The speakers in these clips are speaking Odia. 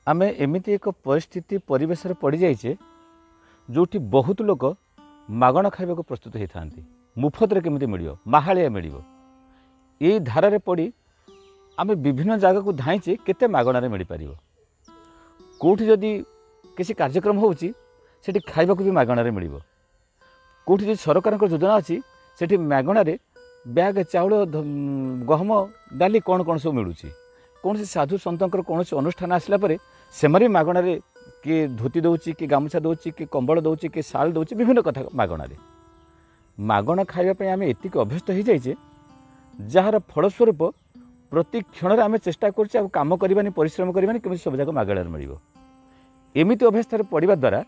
आमे एमिति एक परिस्थिति परिवेश पड़ जाइए जो बहुत लोग मागण खाइबा को प्रस्तुत होता मुफत केमी मिल माहालिया मिल ये धारे पड़ी आमे विभिन्न जगह को धाइचे केते मागणारे मिल पार कौटी जदि किसी कार्यक्रम होची सेठी खाइबा को भी मागणारे मिल कौटी जो सरकार योजना अच्छी सेठी मागणारे बैग चाउल गहम डाली कौन कौन सब मिलूँ कौन से साधु सतंकर कौन से अनुष्ठान आसला से मागणारे किए धोती दौची कि गामुछा दौची कि कंबल दौची कि शाल दौची विभिन्न कथा मागणारे मागणा खाइबा आम एतिक अभ्यस्त हो जाइए जार फलस्वरूप प्रति क्षण आम चेष्टा कर कम करवानी परिश्रम करवानी केमी सब जगह मागणार मिल एमती अभ्यस्त पड़ा द्वारा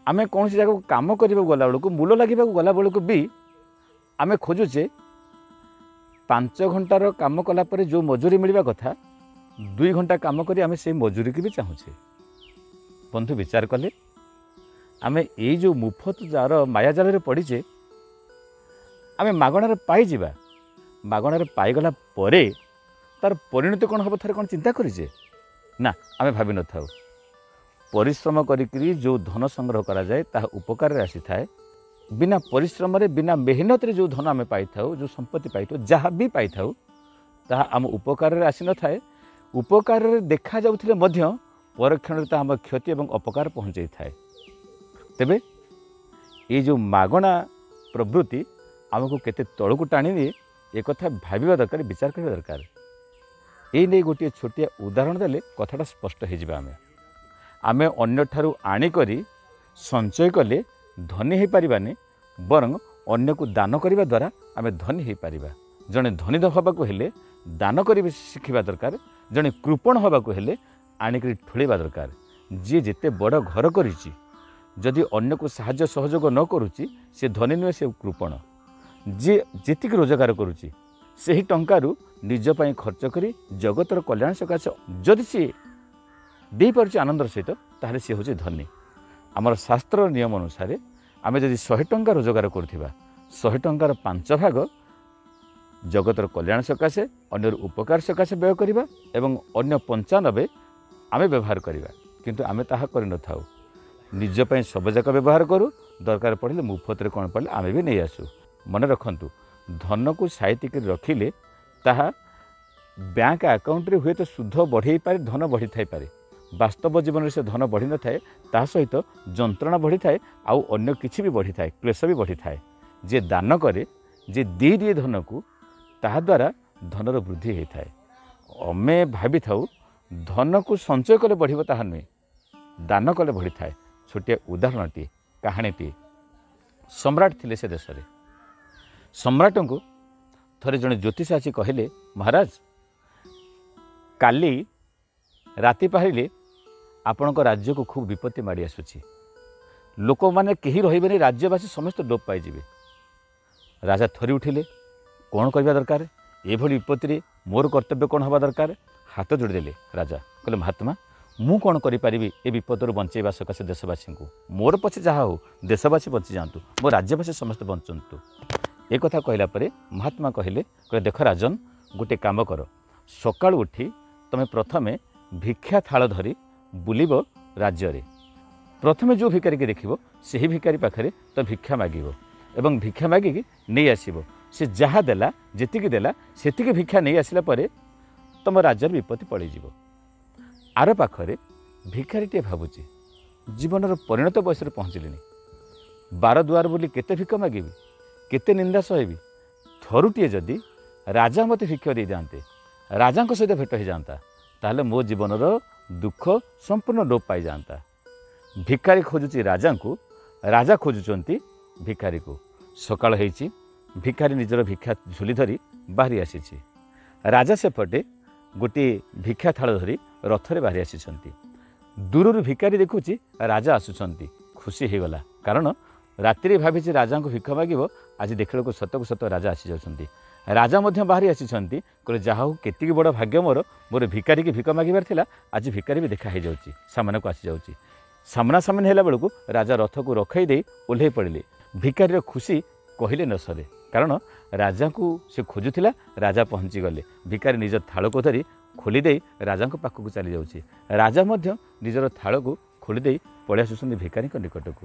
आम कौन जगह कम कर गला बेलू मूल लगे गला बेलू भी आम खोजुचे 5 घंटार काम कलापर जो मजूरी मिलवा कथा 2 घंटा काम करी आम से मजूरी की भी चाहूचे बंधु विचार कले आम ये जो मुफत जार माया जाल पड़ीचे आम मागणार पाइबा मागणार पाईगला परे तार परिणति कौन हम थे कौन चिंता करें ना आम भाव न था परिश्रम करी जो धन संग्रह करा जाए ता उपकार आसी थाए बिना परिश्रम रे बिना मेहनत रे जो धन आम पाई जो संपत्ति पाई जहाँ भी पाई ताहा आम उपकार आसी न थाए उपकार देखा जाउथिले मध्य परक्षण आम क्षति और अपकार पहुँचे थाए तेबे ये जो मागणा प्रवृत्ति आमको केते तलू टाणी दिए एक कथा भाविबा दरकार विचार करबा दरकार ये नहीं गोटे छोटिया उदाहरण देले कथाटा स्पष्ट हो आमे अन्य ठारू आनिकरी संचय कले धनी हो पारिबानी बरं अन्य को दान करने द्वारा आमे धनी हो पारिबा जड़े धनी हवाक हेले दान कर शिखा दरकार जड़े कृपण हवाक हेले आनिकरी ठुलैबा दरकार जी जिते बड़ घर करिछि जदि अन्य को साहाय्य सहयोग न करुच्ची से धनी नुहे से कृपण जी जीतिक रोजगार करुच्ची से टंकारु निज पाई खर्च करी जगतर कल्याण सकाशे जदि सी दे पारुछि आनंदर सहित ताहले सी होछि धनी आमर शास्त्र नियम अनुसार आमे जदि 100 टंका रोजगार करुथिबा 100 टंकार 5 भाग जगतर कल्याण सकाशे अन्यर उपकार सकाशे व्यय करिबा एवं अन्य 95 आमे व्यवहार करिबा किंतु आमे ताहा करि न थाउ निज पाई सब जाक व्यवहार करू दरकार पड़े मुफ्त रे कोन पड़े आमे भी नहीं आसू मन रखंतु धन को साइतिक रखिले ताहा बैंक अकाउंट रे हुए तो सुध बढ़े पारे धन बढ़ी थाई पारे वास्तव जीवन से धन बढ़ी न थाए ता सहित जंत्रणा बढ़ी थाए आउ अन्य किछि भी बढ़ी थाए क्लेश भी बढ़ी थाए जे दान करे जे दे दिए धन को ताहा द्वारा धनर वृद्धि होता है आमे भावी थाउ धन को संचय कले बढ़िबो ताहा नुहे दान कले बढ़ी थाए छोटिया उदाहरणटी कहानीटी सम्राट थिले से देश रे सम्राट को थरे जड़े ज्योतिष आसी कहले महाराज काली राति पाहिले आपण राज्य को खूब विपत्ति माड़ी आसुची लोक मैंने कहीं रही राज्यवासी समस्त डोप पाइबे राजा थरी उठिले कौन करवा दरकार ये विपत्ति मोर कर्तव्य कौन हवा दरकार हाथ जोड़देले राजा कहले महात्मा मु कौन करी ए विपदर बंचेवा सकाशे देशवासी को मोर पछे जहाँ हो देशवासी बंची जातु मो राज्यवासी समस्त बंचतु एक कथा कहला परे महात्मा कहले देख राजन गोटे काम कर सकाळ उठी तमे प्रथमे भिक्षा थाल धरी बुलिब राज्य रे प्रथमे जो भिकारी के देखिबो सेही भिकारी पाखरे तो भिक्षा मागिबो एवं भिक्षा मागिकी नहीं आसीबो से जहाँ देला जेतिकी देला सेतिकी भिक्षा नहीं आसिला परे तुम राज्यर विपत्ति पड़े जीवो आर पाखरे भिखारीटे भावुची जीवनर परिणत बयस पहुँचलिनी 12 दुआर बोली केते भिक मागिबी केते निंदा सहेबी थरुटिए जदि राजा मते भिक्षा दे जाते राजा सहित भेट हो जाता ताहले मो जीवनर दुख संपूर्ण लोप पाई जाता भिखारी खोजुची राजा को राजा खोजुचंती भिखारी को सकाळ हेची भिखारी निजर भिक्षा झुली धरी बाहरी आसीछि राजा सेपटे गोटे भिक्षा थाल धरी रथरे बाहरी आसीछंती दूरରୁ भिखारी देखुची राजा आसुछंती खुशी हो गला कारण राति भावी राजा को भिक्ष मागिब आज देखला को सत राजा आसी जाउछंती राजा मध्य बाहरी आसीछंती कहले जहा हो केतिकी बड़ भाग्य मोर मोर भिखारी की भिक मागिबार थिला आज भिखारी भी देखा हो जाउची सामना को आसी जाउची सामना सामने हेला बेलू राजा रथ को रखाई दे ओह्लै पड़े भिखारी खुशी कहले न सरे कारण राजा को से खोजुला राजा पहुँची गले भिखारी निज थाल को धरी ଖୋଲିଦେଇ ରାଜାଙ୍କ ପାଖକୁ ଚାଲି ଯାଉଛି। ରାଜା ମଧ୍ୟ ନିଜର ଥାଳକୁ ଖୋଲିଦେଇ ପଳେଇ ଆସୁଛନ୍ତି ଭିକାରୀଙ୍କ ନିକଟକୁ।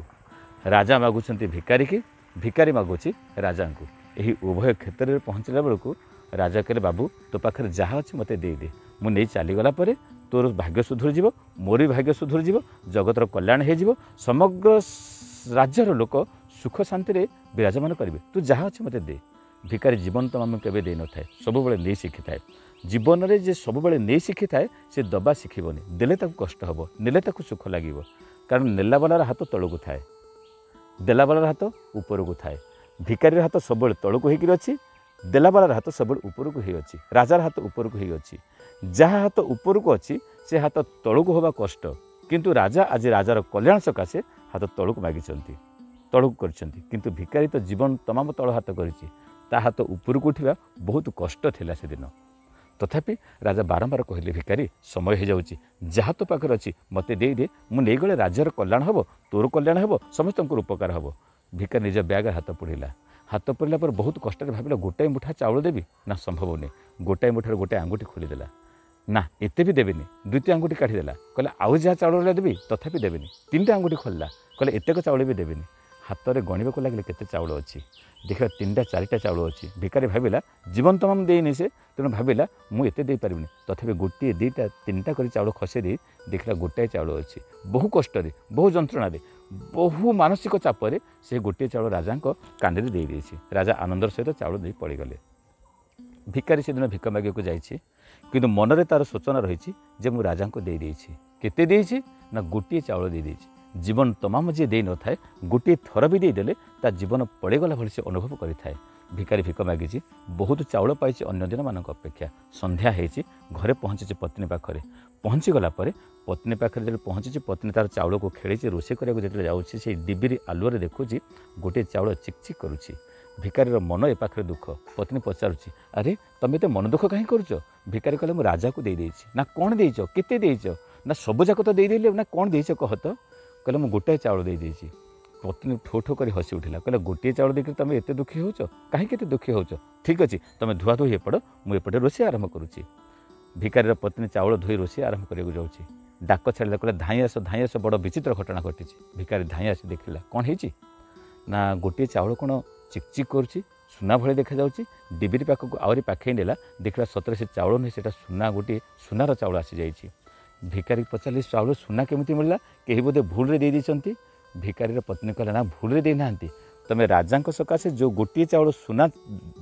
ରାଜା ମାଗୁଛନ୍ତି ଭିକାରୀକି, ଭିକାରୀ ମାଗୁଛି ରାଜାଙ୍କୁ। ଏହି ଉଭୟ କ୍ଷେତ୍ରରେ ପହଞ୍ଚିଲା ବେଳକୁ ରାଜା କହିଲେ, ବାବୁ ତୋ ପାଖରେ ଯାହା ଅଛି ମୋତେ ଦେଇଦେ, ମୁଁ ନେଇ ଚାଲିଗଲା ପରେ ତୋର ଭାଗ୍ୟ ସୁଧୁରିଯିବ, ମୋର ବି ଭାଗ୍ୟ ସୁଧୁରିଯିବ, ଜଗତର କଲ୍ୟାଣ ହେଇଯିବ, ସମଗ୍ର ରାଜ୍ୟର ଲୋକ ସୁଖ ଶାନ୍ତିରେ ବିରାଜମାନ କରିବେ, ତୁ ଯାହା ଅଛି ମୋତେ ଦେ। ଭିକାରୀ ଜୀବନ ତମାମ କେବେ ଦେଇନଥାଏ, ସବୁବେଳେ ନେଇ ଶିଖିଥାଏ। ଜୀବନରେ ଯେ ସବୁବେଳେ ନେଇ ଶିଖିଥାଏ ସେ ଦବା ଶିଖିବନି, ଦେଲେ ତାକୁ କଷ୍ଟ ହେବ, ନେଲେ ତାକୁ ସୁଖ ଲାଗିବ। କାରଣ ନେଲାବାଲାର ହାତ ତଳକୁ ଥାଏ, ଦେଲାବାଲାର ହାତ ଉପରକୁ ଥାଏ। ଭିକାରୀର ହାତ ସବୁବେଳେ ତଳକୁ ହେଇକିରି ଅଛି, ଦେଲାବାଲାର ହାତ ସବୁବେଳେ ଉପରକୁ ହେଇଅଛି। ରାଜାର ହାତ ଉପରକୁ ହେଇଅଛି। ଯାହା ହାତ ଉପରକୁ ଅଛି ସେ ହାତ ତଳକୁ ହେବା କଷ୍ଟ, କିନ୍ତୁ ରାଜା ଆଜି ରାଜାର କଲ୍ୟାଣ ସକାଶେ ହାତ ତଳକୁ ମାଗିଛନ୍ତି, ତଳକୁ କରିଛନ୍ତି। କିନ୍ତୁ ଭିକାରୀ ତ ଜୀବନ ତମାମ ତଳ ହାତ କରିଛି, ତା ହାତ ଉପରକୁ ଉଠିବା ବହୁତ କଷ୍ଟ ଥିଲା ସେଦିନ। ତଥାପି ରାଜା ବାରମ୍ବାର କହିଲେ, ଭିକାରୀ ସମୟ ହେଇଯାଉଛି, ଯାହା ତୋ ପାଖରେ ଅଛି ମୋତେ ଦେଇଦେ, ମୁଁ ନେଇଗଲେ ରାଜ୍ୟର କଲ୍ୟାଣ ହେବ, ତୋର କଲ୍ୟାଣ ହେବ, ସମସ୍ତଙ୍କର ଉପକାର ହେବ। ଭିକାରୀ ନିଜ ବ୍ୟାଗରେ ହାତ ପୁଡ଼ିଲା। ହାତ ପୁରିଲା ପରେ ବହୁତ କଷ୍ଟରେ ଭାବିଲା, ଗୋଟାଏ ମୁଠା ଚାଉଳ ଦେବି ନା, ସମ୍ଭବ ନୁହେଁ। ଗୋଟାଏ ମୁଠାରେ ଗୋଟାଏ ଆଙ୍ଗୁଠି ଖୋଲିଦେଲା, ନା ଏତେ ବି ଦେବିନି। ଦ୍ୱିତୀୟ ଆଙ୍ଗୁଠି କାଢ଼ିଦେଲା, କହିଲା ଆଉ ଯାହା ଚାଉଳ ରହିଲା ଦେବି, ତଥାପି ଦେବିନି। ତିନିଟା ଆଙ୍ଗୁଠି ଖୋଲିଲା, କହିଲେ ଏତେକ ଚାଉଳ ବି ଦେବିନି। ହାତରେ ଗଣିବାକୁ ଲାଗିଲେ କେତେ ଚାଉଳ ଅଛି, ଦେଖିଲା 3ଟା 4ଟା ଚାଉଳ ଅଛି। ଭିକାରୀ ଭାବିଲା ଜୀବନ ତମାମ ଦେଇନି ସେ, ତେଣୁ ଭାବିଲା ମୁଁ ଏତେ ଦେଇପାରିବିନି। ତଥାପି ଗୋଟିଏ 2ଟା 3ଟା କରି ଚାଉଳ ଖସେଇ ଦେଇ ଦେଖିଲା ଗୋଟାଏ ଚାଉଳ ଅଛି। ବହୁ କଷ୍ଟରେ, ବହୁ ଯନ୍ତ୍ରଣାରେ, ବହୁ ମାନସିକ ଚାପରେ ସେ ଗୋଟିଏ ଚାଉଳ ରାଜାଙ୍କ କାନିରେ ଦେଇଦେଇଛି। ରାଜା ଆନନ୍ଦର ସହିତ ଚାଉଳ ଦେଇ ପଳେଇଗଲେ। ଭିକାରୀ ସେଦିନ ଭିକ ମାଗିବାକୁ ଯାଇଛି, କିନ୍ତୁ ମନରେ ତାର ସୂଚନା ରହିଛି ଯେ ମୁଁ ରାଜାଙ୍କୁ ଦେଇଦେଇଛି। କେତେ ଦେଇଛି ନା, ଗୋଟିଏ ଚାଉଳ ଦେଇଦେଇଛି। ଜୀବନ ତମାମ ଯିଏ ଦେଇନଥାଏ, ଗୋଟିଏ ଥର ବି ଦେଇଦେଲେ ତା ଜୀବନ ପଳେଇଗଲା ଭଳି ସେ ଅନୁଭବ କରିଥାଏ। ଭିକାରୀ ଭିକ ମାଗିଛି, ବହୁତ ଚାଉଳ ପାଇଛି ଅନ୍ୟ ଦିନମାନଙ୍କ ଅପେକ୍ଷା। ସନ୍ଧ୍ୟା ହେଇଛି, ଘରେ ପହଞ୍ଚିଛି ପତ୍ନୀ ପାଖରେ। ପହଞ୍ଚିଗଲା ପରେ ପତ୍ନୀ ପାଖରେ ଯେତେବେଳେ ପହଞ୍ଚିଛି, ପତ୍ନୀ ତାର ଚାଉଳକୁ ଖେଳିଛି, ରୋଷେଇ କରିବାକୁ ଯେତେବେଳେ ଯାଉଛି, ସେଇ ଡିବିରି ଆଲୁଅରେ ଦେଖୁଛି ଗୋଟିଏ ଚାଉଳ ଚିକଚିକ୍ କରୁଛି। ଭିକାରୀର ମନ ଏ ପାଖରେ ଦୁଃଖ। ପତ୍ନୀ ପଚାରୁଛି, ଆରେ ତମେ ଏତେ ମନ ଦୁଃଖ କାହିଁ କରୁଛ? ଭିକାରୀ କହିଲେ, ମୁଁ ରାଜାକୁ ଦେଇଦେଇଛି। ନା କ'ଣ ଦେଇଛ, କେତେ ଦେଇଛ? ନା ସବୁଯାକ ତ ଦେଇଦେଲି, ନା କ'ଣ ଦେଇଛ କହ ତ? କହିଲେ ମୁଁ ଗୋଟାଏ ଚାଉଳ ଦେଇଦେଇଛି। ପତ୍ନୀ ଠୋ ଠୋ କରି ହସି ଉଠିଲା, କହିଲା ଗୋଟିଏ ଚାଉଳ ଦେଖିଲେ ତମେ ଏତେ ଦୁଃଖୀ ହେଉଛ? କାହିଁକି ଏତେ ଦୁଃଖୀ ହେଉଛ? ଠିକ୍ ଅଛି, ତମେ ଧୁଆ ଧୋଇ ଏପଟ, ମୁଁ ଏପଟେ ରୋଷେଇ ଆରମ୍ଭ କରୁଛି। ଭିକାରୀର ପତ୍ନୀ ଚାଉଳ ଧୋଇ ରୋଷେଇ ଆରମ୍ଭ କରିବାକୁ ଯାଉଛି। ଡାକ ଛାଡ଼ିଲା, କହିଲା ଧାଇଁ ଆସ, ବଡ଼ ବିଚିତ୍ର ଘଟଣା ଘଟିଛି। ଭିକାରୀ ଧାଇଁ ଆସି ଦେଖିଲା, କ'ଣ ହେଇଛି ନା, ଗୋଟିଏ ଚାଉଳ କ'ଣ ଚିକଚିକ୍ କରୁଛି, ସୁନା ଭଳି ଦେଖାଯାଉଛି। ଡିବିରି ପାଖକୁ ଆହୁରି ପାଖେଇ ନେଲା, ଦେଖିଲା ସତରେ ସେ ଚାଉଳ ନୁହେଁ, ସେଟା ସୁନା, ଗୋଟିଏ ସୁନାର ଚାଉଳ ଆସିଯାଇଛି। ଭିକାରୀ ପଚାରିଲେ, ଚାଉଳ ସୁନା କେମିତି ମିଳିଲା? କେହି ବୋଧେ ଭୁଲରେ ଦେଇଦେଇଛନ୍ତି। ଭିକାରୀର ପତ୍ନୀ କହିଲା, ନା ଭୁଲରେ ଦେଇନାହାନ୍ତି, ତମେ ରାଜାଙ୍କ ସକାଶେ ଯେଉଁ ଗୋଟିଏ ଚାଉଳ ସୁନା,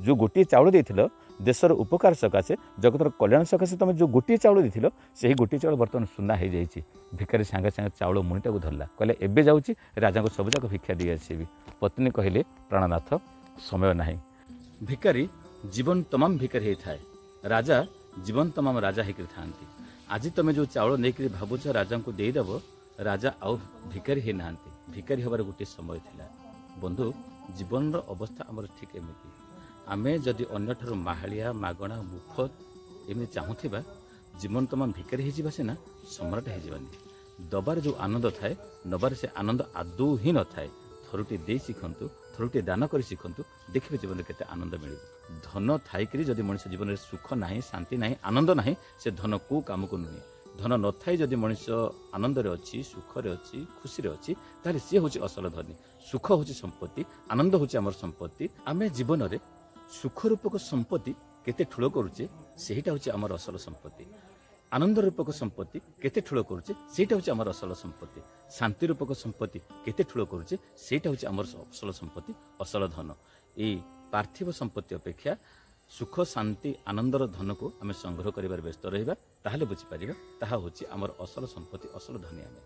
ଯେଉଁ ଗୋଟିଏ ଚାଉଳ ଦେଇଥିଲ ଦେଶର ଉପକାର ସକାଶେ, ଜଗତର କଲ୍ୟାଣ ସକାଶେ ତମେ ଯେଉଁ ଗୋଟିଏ ଚାଉଳ ଦେଇଥିଲ, ସେହି ଗୋଟିଏ ଚାଉଳ ବର୍ତ୍ତମାନ ସୁନା ହେଇଯାଇଛି। ଭିକାରୀ ସାଙ୍ଗେ ସାଙ୍ଗେ ଚାଉଳ ମୁଣିଟାକୁ ଧରିଲା, କହିଲେ ଏବେ ଯାଉଛି ରାଜାଙ୍କୁ ସବୁଯାକ ଭିକ୍ଷା ଦେଇ ଆସିବି। ପତ୍ନୀ କହିଲେ, ପ୍ରାଣନାଥ ସମୟ ନାହିଁ। ଭିକାରୀ ଜୀବନ ତମାମ ଭିକାରୀ ହେଇଥାଏ, ରାଜା ଜୀବନ ତମାମ ରାଜା ହେଇକରି ଥାନ୍ତି। ଆଜି ତମେ ଯେଉଁ ଚାଉଳ ନେଇକରି ଭାବୁଛ ରାଜାଙ୍କୁ ଦେଇଦେବ, ରାଜା ଆଉ ଭିକାରୀ ହେଇନାହାନ୍ତି। ଭିକାରୀ ହେବାର ଗୋଟିଏ ସମୟ ଥିଲା। ବନ୍ଧୁ, ଜୀବନର ଅବସ୍ଥା ଆମର ଠିକ୍ ଏମିତି। ଆମେ ଯଦି ଅନ୍ୟଠାରୁ ମାହାଳିଆ, ମାଗଣା, ମୁଫତ ଏମିତି ଚାହୁଁଥିବା, ଜୀବନ ତମାମ ଭିକାରୀ ହେଇଯିବା ସିନା, ସମ୍ରାଟ ହେଇଯିବାନି। ଦବାରେ ଯେଉଁ ଆନନ୍ଦ ଥାଏ, ନବାରେ ସେ ଆନନ୍ଦ ଆଦୌ ହିଁ ନଥାଏ। ଥରୁଟିଏ ଦେଇ ଶିଖନ୍ତୁ, ଥରୁଟିଏ ଦାନ କରି ଶିଖନ୍ତୁ, ଦେଖିବେ ଜୀବନରେ କେତେ ଆନନ୍ଦ ମିଳିବ। ଧନ ଥାଇକରି ଯଦି ମଣିଷ ଜୀବନରେ ସୁଖ ନାହିଁ, ଶାନ୍ତି ନାହିଁ, ଆନନ୍ଦ ନାହିଁ, ସେ ଧନ କେଉଁ କାମକୁ ନୁହେଁ। ଧନ ନଥାଇ ଯଦି ମଣିଷ ଆନନ୍ଦରେ ଅଛି, ସୁଖରେ ଅଛି, ଖୁସିରେ ଅଛି, ତାହେଲେ ସିଏ ହେଉଛି ଅସଲ ଧନୀ। ସୁଖ ହେଉଛି ସମ୍ପତ୍ତି, ଆନନ୍ଦ ହେଉଛି ଆମର ସମ୍ପତ୍ତି। ଆମେ ଜୀବନରେ ସୁଖ ରୂପକ ସମ୍ପତ୍ତି କେତେ ଠୁଳ କରୁଛେ, ସେଇଟା ହେଉଛି ଆମର ଅସଲ ସମ୍ପତ୍ତି। ଆନନ୍ଦ ରୂପକ ସମ୍ପତ୍ତି କେତେ ଠୁଳ କରୁଛେ, ସେଇଟା ହେଉଛି ଆମର ଅସଲ ସମ୍ପତ୍ତି। ଶାନ୍ତି ରୂପକ ସମ୍ପତ୍ତି କେତେ ଠୁଳ କରୁଛେ, ସେଇଟା ହେଉଛି ଆମର ଅସଲ ସମ୍ପତ୍ତି, ଅସଲ ଧନ। ଏଇ ପାର୍ଥିବ ସମ୍ପତ୍ତି ଅପେକ୍ଷା ସୁଖ, ଶାନ୍ତି, ଆନନ୍ଦର ଧନକୁ ଆମେ ସଂଗ୍ରହ କରିବାରେ ବ୍ୟସ୍ତ ରହିବା, ତାହେଲେ ବୁଝିପାରିବା ତାହା ହେଉଛି ଆମର ଅସଲ ସମ୍ପତ୍ତି, ଅସଲ ଧନୀ ଆମେ।